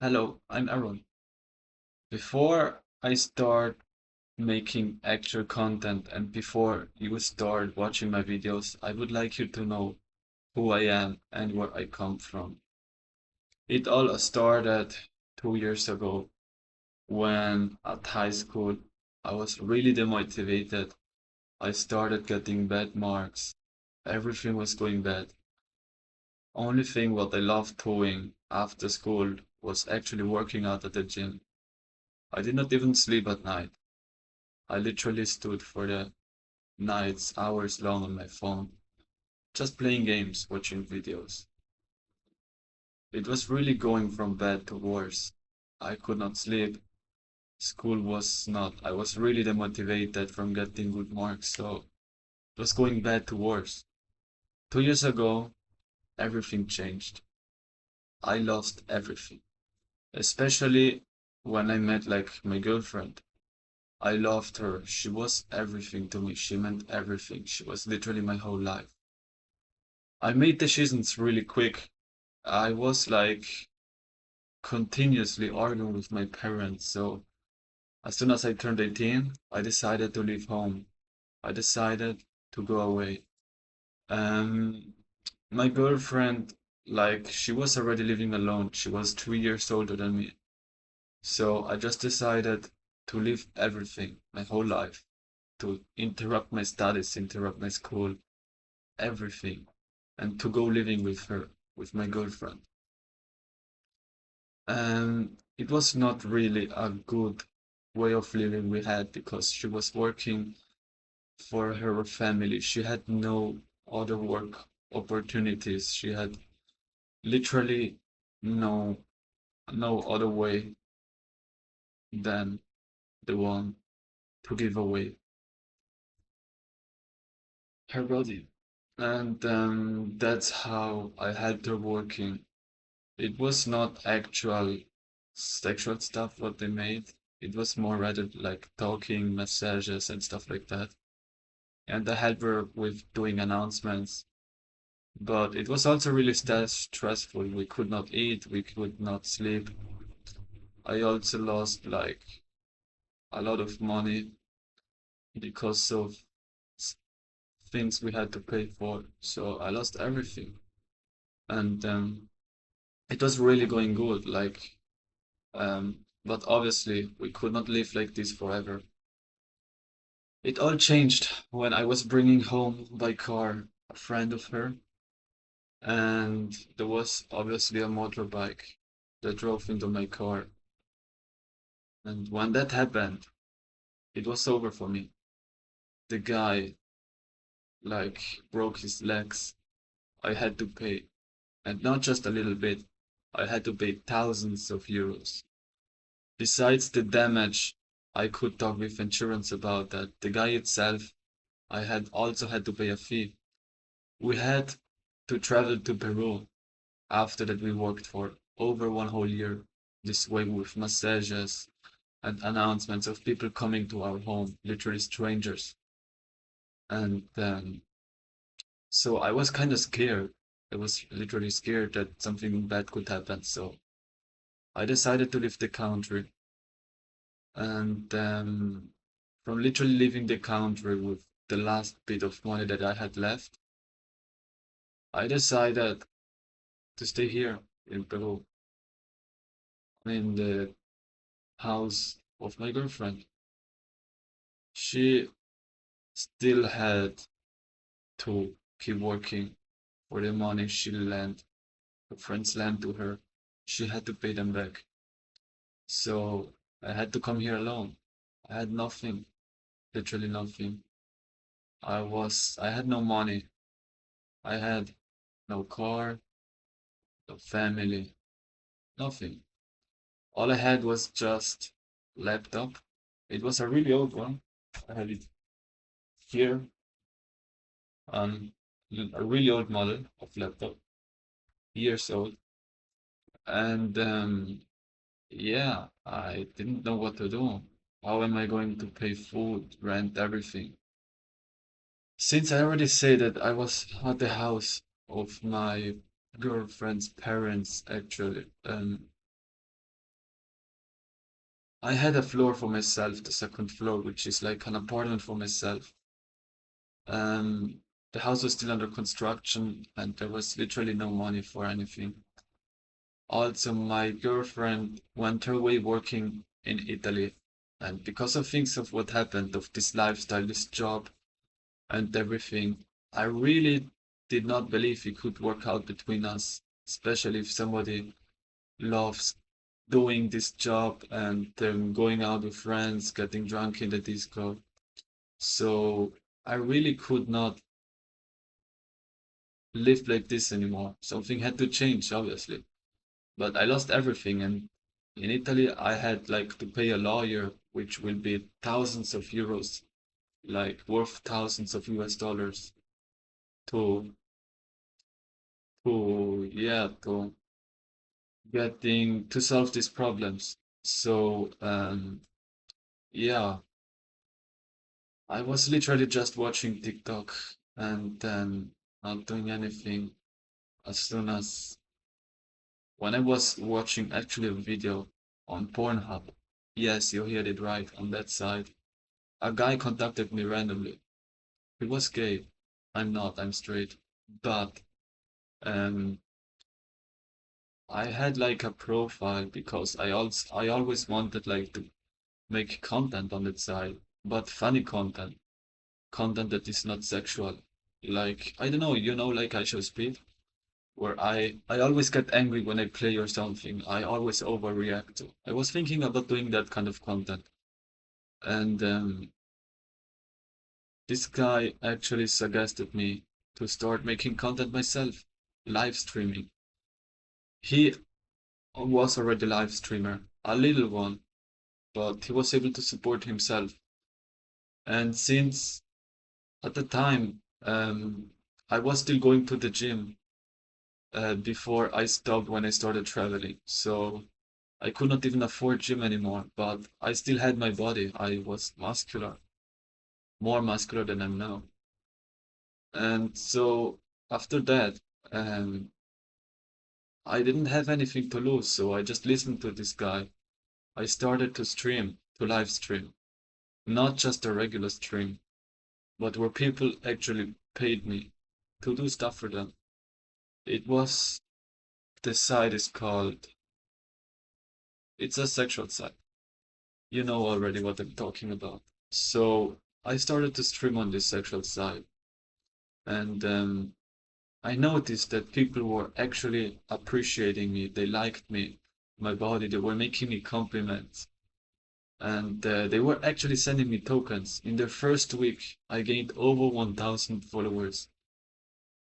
Hello, I'm Aaron. Before I start making actual content and before you start watching my videos, I would like you to know who I am and where I come from. It all started 2 years ago when at high school I was really demotivated. I started getting bad marks. Everything was going bad. Only thing what I loved doing after school was actually working out at the gym. I did not even sleep at night. I literally stood for the nights, hours long on my phone, just playing games, watching videos. It was really going from bad to worse. I could not sleep. School was not, I was really demotivated from getting good marks, so it was going bad to worse. 2 years ago, everything changed. I lost everything, especially when I met like my girlfriend. I loved her. She was everything to me. She meant everything. She was literally my whole life. I made decisions really quick. I was like continuously arguing with my parents. So as soon as I turned 18, I decided to leave home. I decided to go away. Um, my girlfriend, like, she was already living alone. She was 3 years older than me. So I just decided to leave everything, my whole life, to interrupt my studies, interrupt my school, everything, and to go living with her, with my girlfriend. And it was not really a good way of living we had because she was working for her family. She had no other work opportunities. She had literally no no other way than the one to give away her body. And that's how I had her working. It was not actual sexual stuff what they made. It was more rather like talking, massages and stuff like that. And I helped her with doing announcements. But it was also really stressful. We could not eat, we could not sleep. I also lost like a lot of money because of s- things we had to pay for. So I lost everything. And it was really going good. But obviously we could not live like this forever. It all changed when I was bringing home by car a friend of her, and there was obviously a motorbike that drove into my car. And when that happened, it was over for me. The guy, like, broke his legs. I had to pay, and not just a little bit, I had to pay thousands of euros. Besides the damage, I could talk with insurance about that. The guy itself, I had also had to pay a fee. We had to travel to Peru. After that, we worked for over one whole year this way with massages and announcements of people coming to our home, literally strangers. And so I was kind of scared. I was literally scared that something bad could happen. So I decided to leave the country. And from literally leaving the country with the last bit of money that I had left, I decided to stay here in Peru, in the house of my girlfriend. She still had to keep working for the money she lent, her friends lent to her. She had to pay them back. So I had to come here alone. I had nothing, literally nothing. I had no money. I had no car, no family, nothing. All I had was just laptop. It was a really old one. I had it here, um, a really old model of laptop, years old. And yeah, I didn't know what to do. How am I going to pay food, rent, everything? Since I already said that I was at the house of my girlfriend's parents, actually, I had a floor for myself, the second floor, which is like an apartment for myself. Um, the house was still under construction and there was literally no money for anything. Also, my girlfriend went her way working in Italy. And because of things of what happened, of this lifestyle, this job, and everything, I really did not believe it could work out between us, especially if somebody loves doing this job and going out with friends, getting drunk in the disco. So I really could not live like this anymore. Something had to change, obviously. But I lost everything, and in Italy I had like to pay a lawyer, which will be thousands of euros, like worth thousands of US dollars to to getting to solve these problems. So yeah, I was literally just watching TikTok and then not doing anything as soon as when I was watching actually a video on Pornhub. Yes, you heard it right on that side. A guy contacted me randomly. He was gay. I'm not, I'm straight. But um I had like a profile because I always wanted like to make content on that side, but funny content, content that is not sexual. Like I don't know, like I Show Speed, where I always get angry when I play or something. I always overreact. I was thinking about doing that kind of content, and this guy actually suggested me to start making content myself, live streaming. He was already a live streamer, a little one, but he was able to support himself. And since at the time I was still going to the gym before I stopped when I started traveling, so I could not even afford gym anymore. But I still had my body. I was muscular, more muscular than I'm now. And so after that, um, I didn't have anything to lose, so I just listened to this guy. I started to stream, to live stream, not just a regular stream, but where people actually paid me to do stuff for them. It was the site is called, it's a sexual site. You know already what I'm talking about. So I started to stream on this sexual site, and I noticed that people were actually appreciating me. They liked me, my body. They were making me compliments. And they were actually sending me tokens. In the first week, I gained over 1,000 followers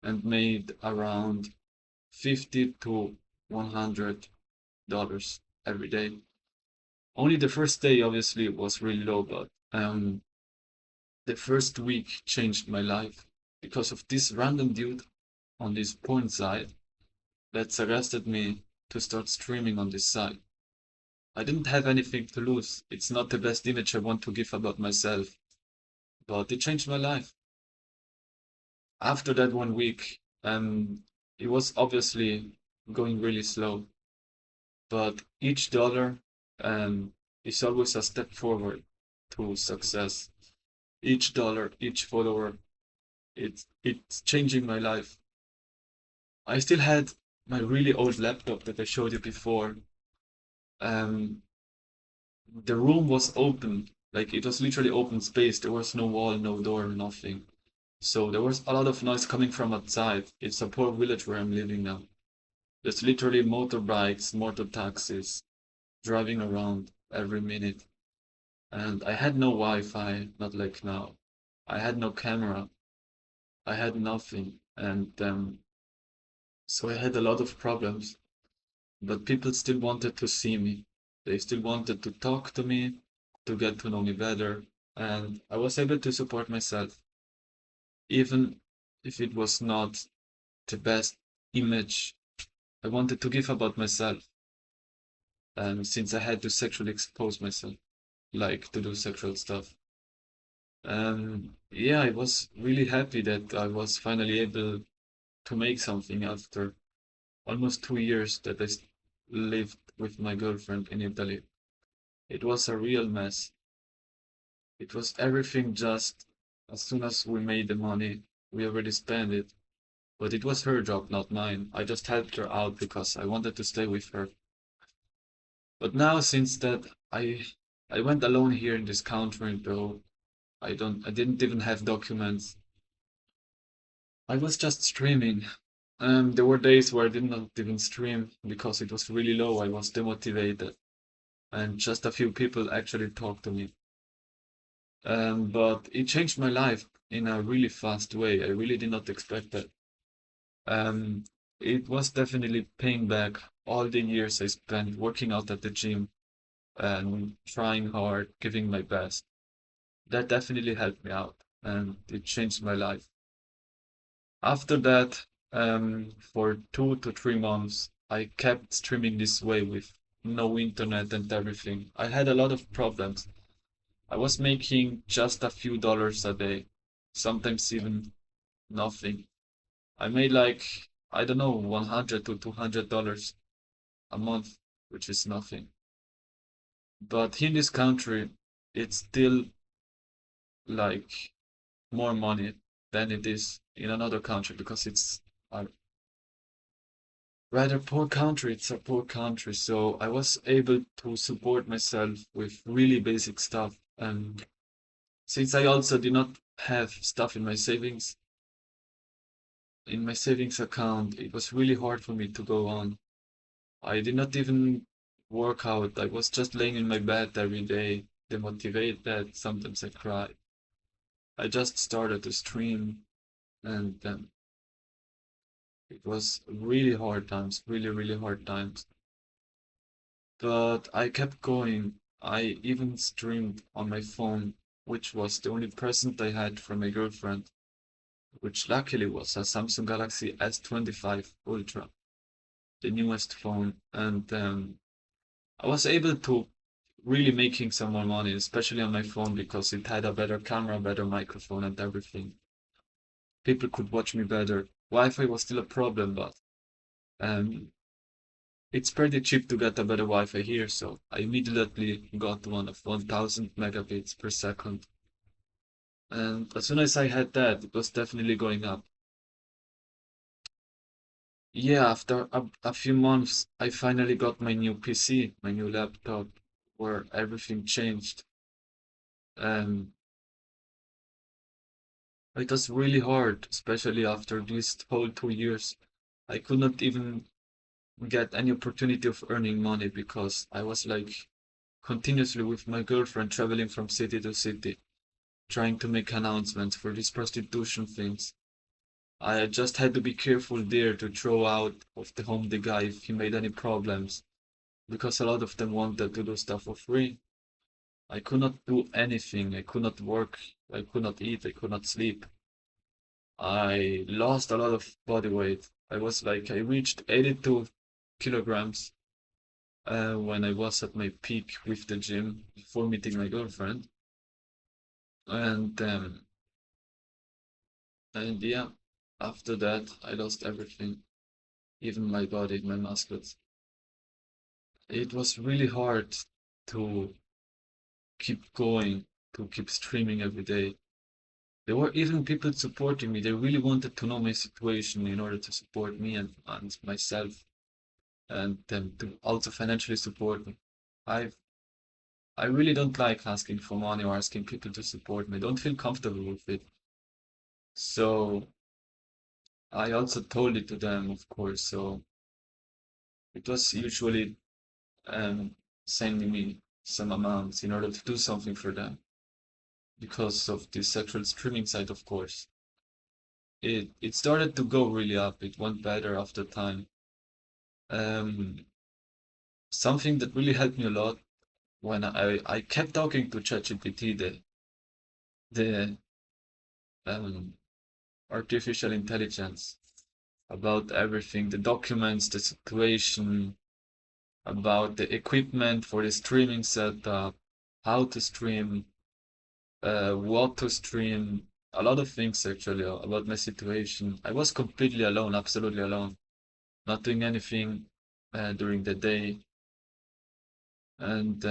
and made around 50 to $100 every day. Only the first day, obviously, was really low, but the first week changed my life because of this random dude on this porn site that suggested me to start streaming on this site. I didn't have anything to lose. It's not the best image I want to give about myself, but it changed my life. After that 1 week, it was obviously going really slow, but each dollar is always a step forward to success. Each dollar, each follower, it's changing my life. I still had my really old laptop that I showed you before. Um, the room was open, like it was literally open space. There was no wall, no door, nothing. So there was a lot of noise coming from outside. It's a poor village where I'm living now. There's literally motorbikes, motor taxis driving around every minute. And I had no Wi-Fi, not like now. I had no camera. I had nothing. And so I had a lot of problems. But people still wanted to see me. They still wanted to talk to me, to get to know me better. And I was able to support myself, even if it was not the best image I wanted to give about myself. Since I had to sexually expose myself, like to do sexual stuff. Yeah, I was really happy that I was finally able to make something after almost 2 years that lived with my girlfriend in Italy. It was a real mess. It was everything just as soon as we made the money, we already spent it. But it was her job, not mine. I just helped her out because I wanted to stay with her. But now since that I went alone here in this country, though I didn't even have documents. I was just streaming. There were days where I did not even stream because it was really low. I was demotivated, and just a few people actually talked to me. But it changed my life in a really fast way. I really did not expect that. Um, it was definitely paying back all the years I spent working out at the gym and trying hard, giving my best. That definitely helped me out, and it changed my life. After that, for 2 to 3 months, I kept streaming this way with no internet and everything. I had a lot of problems. I was making just a few dollars a day, sometimes even nothing. I made like, I don't know, 100 to $200 a month, which is nothing. But in this country, it's still like more money than it is in another country because it's a rather poor country. It's a poor country, so I was able to support myself with really basic stuff. And since I also did not have stuff in my savings account, it was really hard for me to go on. I did not even work out. I was just laying in my bed every day, demotivated. Sometimes I cried. I just started to stream, and it was really hard times, really, really hard times. But I kept going. I even streamed on my phone, which was the only present I had from my girlfriend, which luckily was a Samsung Galaxy S25 Ultra, the newest phone. And I was able to really making some more money, especially on my phone because it had a better camera, better microphone, and everything. People could watch me better. Wi-Fi was still a problem, but um, it's pretty cheap to get a better Wi-Fi here, so I immediately got one of 1000 megabits per second. And as soon as I had that, it was definitely going up. Yeah, after a few months, I finally got my new PC, my new laptop, where everything changed. And it was really hard, especially after these whole 2 years. I could not even get any opportunity of earning money because I was like continuously with my girlfriend traveling from city to city, trying to make announcements for these prostitution things. I just had to be careful there to throw out of the home the guy if he made any problems, because a lot of them wanted to do stuff for free. I could not do anything. I could not work. I could not eat. I could not sleep. I lost a lot of body weight. I reached 82 kilograms when I was at my peak with the gym before meeting my girlfriend. And and yeah, after that I lost everything, even my body, my muscles. It was really hard to keep going, to keep streaming every day. There were even people supporting me. They really wanted to know my situation in order to support me and myself and them to also financially support me. I I really don't like asking for money or asking people to support me. I don't feel comfortable with it. So I also told it to them, of course. So it was usually um, sending me some amounts in order to do something for them because of the sexual streaming site, of course. It started to go really up. It went better after time. Um, Something that really helped me a lot when I kept talking to ChatGPT, the um, artificial intelligence, about everything, the documents, the situation, about the equipment for the streaming setup, how to stream, what to stream, a lot of things actually about my situation. I was completely alone, absolutely alone, not doing anything during the day. And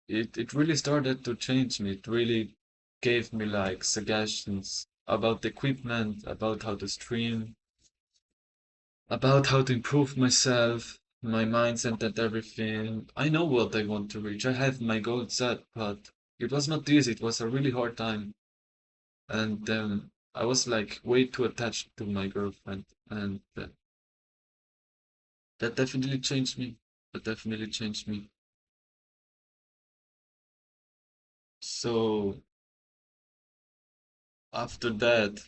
it really started to change me. It really gave me like suggestions about the equipment, about how to stream, about how to improve myself, my mindset and everything. I know what I want to reach. I have my goal set, but it was not easy. It was a really hard time. And I was like way too attached to my girlfriend. And that definitely changed me. That definitely changed me. So after that,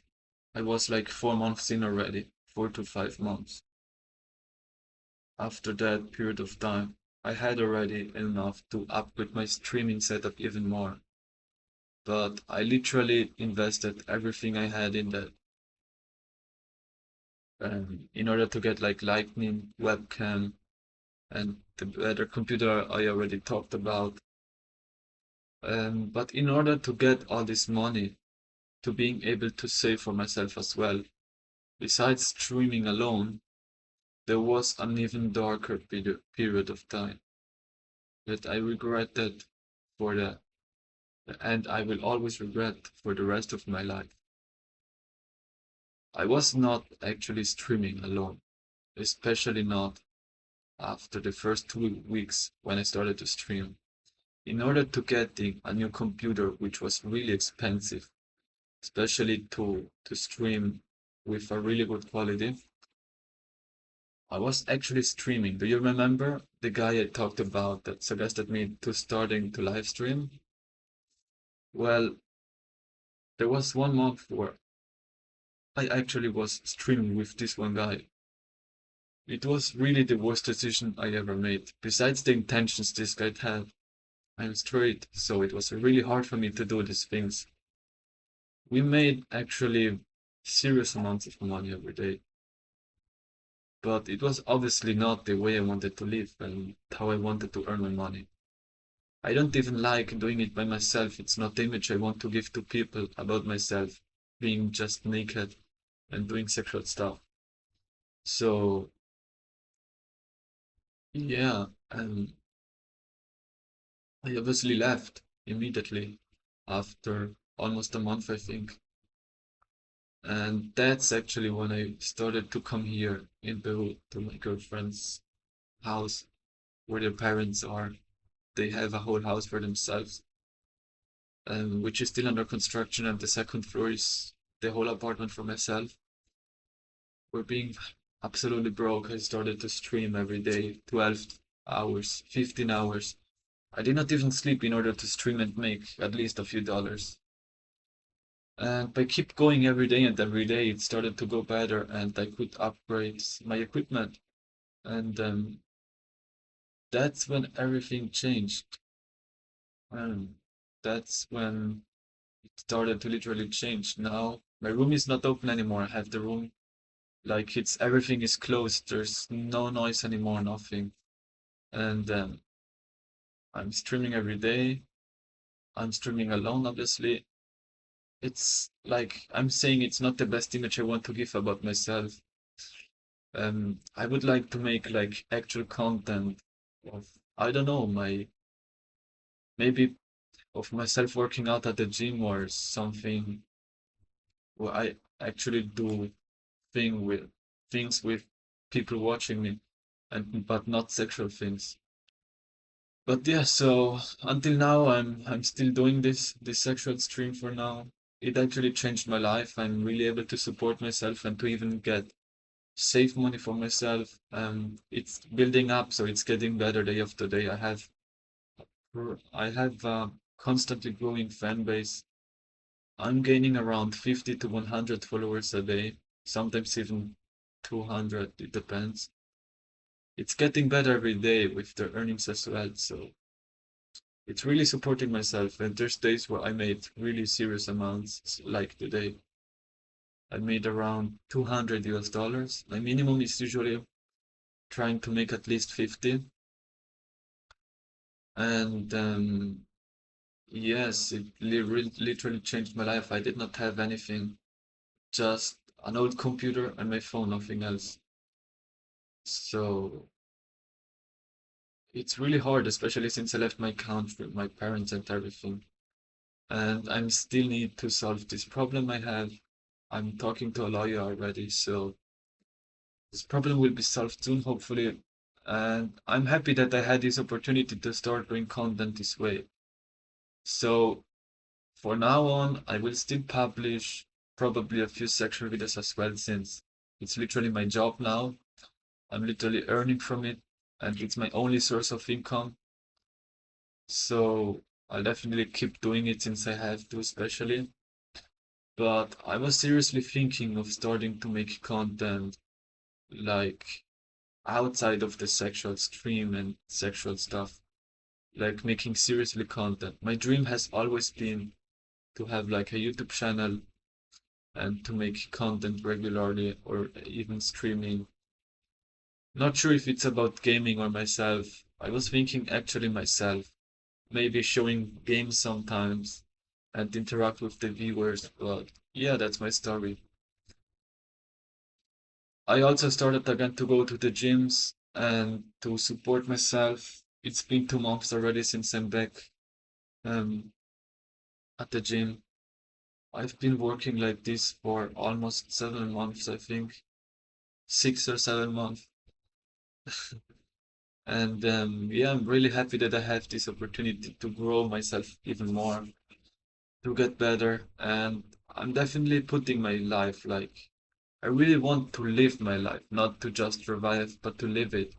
I was like 4 months in already, 4 to 5 months. After that period of time, I had already enough to upgrade my streaming setup even more. But I literally invested everything I had in that in order to get like lightning, webcam, and the better computer I already talked about. But in order to get all this money, to being able to save for myself as well, besides streaming alone, there was an even darker period of time that I regretted for the and I will always regret for the rest of my life. I was not actually streaming alone, especially not after the first 2 weeks when I started to stream. In order to getting a new computer, which was really expensive, especially to stream with a really good quality, I was actually streaming. Do you remember the guy I talked about that suggested me to starting to live stream? Well, there was 1 month where I actually was streaming with this one guy. It was really the worst decision I ever made. Besides the intentions this guy had, I'm straight, so it was really hard for me to do these things. We made actually serious amounts of money every day, but it was obviously not the way I wanted to live and how I wanted to earn my money. I don't even like doing it by myself. It's not the image I want to give to people about myself, being just naked and doing sexual stuff. So, yeah, I obviously left immediately after almost a month, I think. And that's actually when I started to come here in Peru to my girlfriend's house where their parents are. They have a whole house for themselves, which is still under construction, and the second floor is the whole apartment for myself. We're being absolutely broke. I started to stream every day, 12 hours, 15 hours. I did not even sleep in order to stream and make at least a few dollars. And by keep going every day and every day, it started to go better, and I could upgrade my equipment. And that's when everything changed. Um, that's when it started to literally change. Now my room is not open anymore. I have the room like it's everything is closed. There's no noise anymore, nothing. And I'm streaming every day. I'm streaming alone, obviously. It's like I'm saying it's not the best image I want to give about myself. I would like to make like actual content of, I don't know, my maybe of myself working out at the gym or something where I actually do thing with things with people watching me and but not sexual things. But yeah, so until now I'm still doing this sexual stream for now. It actually changed my life. I'm really able to support myself and to even get save money for myself. It's building up, so it's getting better day after day. I have a constantly growing fan base. I'm gaining around 50 to 100 followers a day, sometimes even 200, it depends. It's getting better every day with the earnings as well, so it's really supporting myself. And there's days where I made really serious amounts, like today. I made around 200 US dollars. My minimum is usually trying to make at least 50. And yes, it literally changed my life. I did not have anything, just an old computer and my phone, nothing else. So it's really hard, especially since I left my country, my parents and everything. And I'm still need to solve this problem I have. I'm talking to a lawyer already, so this problem will be solved soon, hopefully. And I'm happy that I had this opportunity to start doing content this way. So for now on, I will still publish probably a few sexual videos as well, since it's literally my job now. I'm literally earning from it, and it's my only source of income. So I'll definitely keep doing it since I have to, especially. But I was seriously thinking of starting to make content like outside of the sexual stream and sexual stuff, like making seriously content. My dream has always been to have like a YouTube channel and to make content regularly or even streaming. Not sure if it's about gaming or myself. I was thinking actually myself, maybe showing games sometimes and interact with the viewers, but yeah, that's my story. I also started again to go to the gyms and to support myself. It's been 2 months already since I'm back um, at the gym. I've been working like this for almost 7 months, I think, 6 or 7 months. And yeah, I'm really happy that I have this opportunity to grow myself even more, to get better. And I'm definitely putting my life like I really want to live my life, not to just survive, but to live it,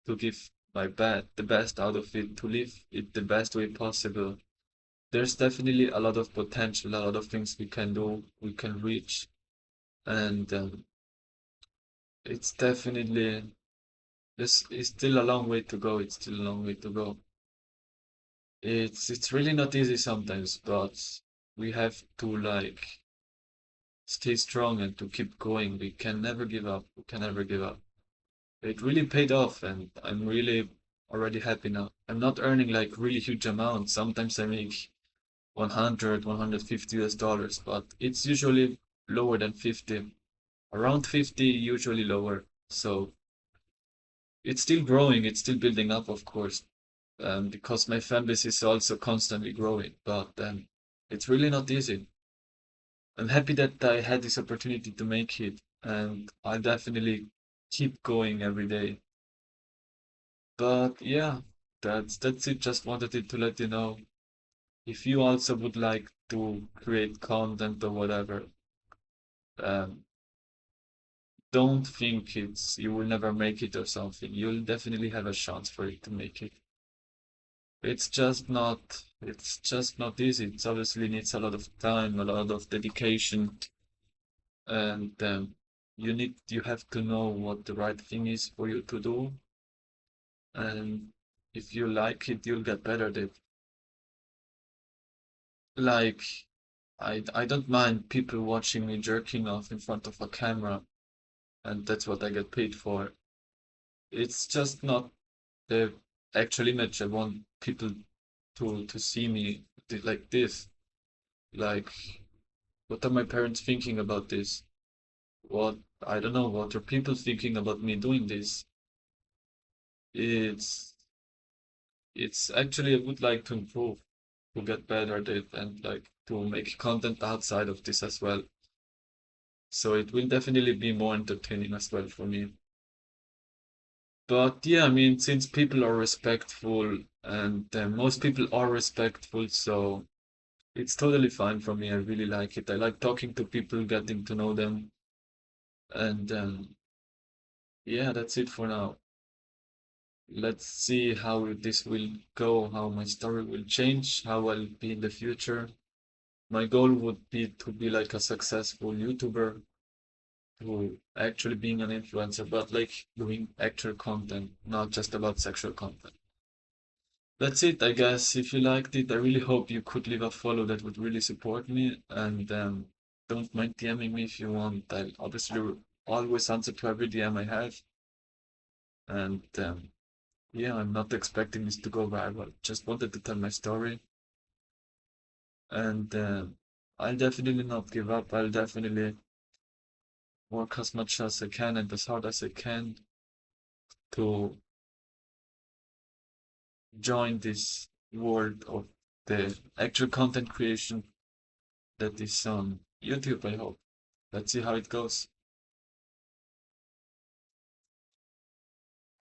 to give the best out of it, to live it the best way possible. There's definitely a lot of potential, a lot of things we can do, we can reach, and it's definitely this is still a long way to go. It's still a long way to go. It's really not easy sometimes, but we have to like stay strong and to keep going. We can never give up. We can never give up. It really paid off, and I'm really already happy now. I'm not earning like really huge amounts. Sometimes I make 100, 150 US dollars, but it's usually lower than 50. Around 50, usually lower. So it's still growing, it's still building up, of course, because my fan base is also constantly growing, but it's really not easy. I'm happy that I had this opportunity to make it, and I'll definitely keep going every day. But yeah, that's it. Just wanted it to let you know. If you also would like to create content or whatever, um, don't think it's you will never make it or something. You'll definitely have a chance for it to make it. It's just not easy. It obviously needs a lot of time, a lot of dedication, and you have to know what the right thing is for you to do. And if you like it, you'll get better at it. Like I don't mind people watching me jerking off in front of a camera, and that's what I get paid for. It's just not the actual image I want people to see me like this. Like, what are my parents thinking about this? What I don't know, what are people thinking about me doing this? It's it's actually I would like to improve, to get better at it, and like to make content outside of this as well. So it will definitely be more entertaining as well for me. But yeah, I mean, since people are respectful and most people are respectful, so it's totally fine for me. I really like it. I like talking to people, getting to know them, and yeah, that's it for now. Let's see how this will go, how my story will change, how I'll be in the future. My goal would be to be like a successful YouTuber, to actually being an influencer, but like doing actual content, not just about sexual content. That's it, I guess. If you liked it, I really hope you could leave a follow. That would really support me. And don't mind DMing me if you want. I'll obviously always answer to every DM I have. And yeah, I'm not expecting this to go viral. Just wanted to tell my story. And I'll definitely not give up. I'll definitely work as much as I can and as hard as I can to join this world of the actual content creation that is on YouTube, I hope. Let's see how it goes.